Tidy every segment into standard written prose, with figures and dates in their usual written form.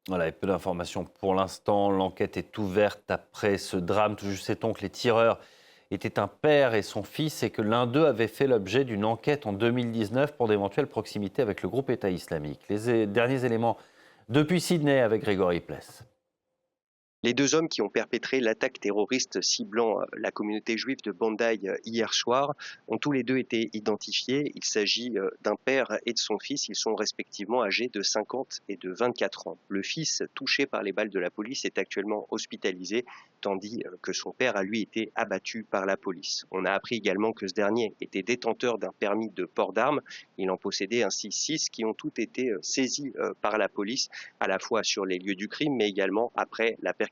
Voilà, et peu d'informations pour l'instant. L'enquête est ouverte après ce drame. Tout juste sait-on que les tireurs étaient un père et son fils et que l'un d'eux avait fait l'objet d'une enquête en 2019 pour d'éventuelles proximités avec le groupe État islamique. Les derniers éléments depuis Sydney avec Grégory Pless. Les deux hommes qui ont perpétré l'attaque terroriste ciblant la communauté juive de Bandai hier soir ont tous les deux été identifiés. Il s'agit d'un père et de son fils. Ils sont respectivement âgés de 50 et de 24 ans. Le fils, touché par les balles de la police, est actuellement hospitalisé, tandis que son père a lui été abattu par la police. On a appris également que ce dernier était détenteur d'un permis de port d'armes. Il en possédait ainsi 6 qui ont tous été saisis par la police, à la fois sur les lieux du crime, mais également après la perquisition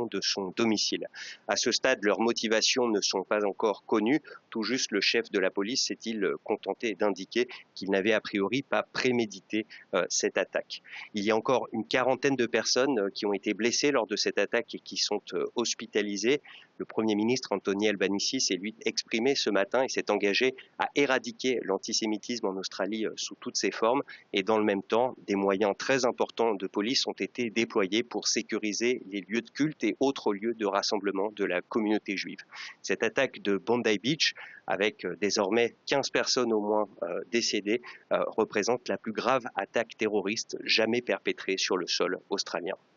de son domicile. À ce stade, leurs motivations ne sont pas encore connues. Tout juste, le chef de la police s'est-il contenté d'indiquer qu'il n'avait a priori pas prémédité cette attaque. Il y a encore une quarantaine de personnes qui ont été blessées lors de cette attaque et qui sont hospitalisées. Le Premier ministre Anthony Albanese s'est lui exprimé ce matin et s'est engagé à éradiquer l'antisémitisme en Australie sous toutes ses formes. Et dans le même temps, des moyens très importants de police ont été déployés pour sécuriser les lieux de culte et autres lieux de rassemblement de la communauté juive. Cette attaque de Bondi Beach, avec désormais 15 personnes au moins décédées, représente la plus grave attaque terroriste jamais perpétrée sur le sol australien.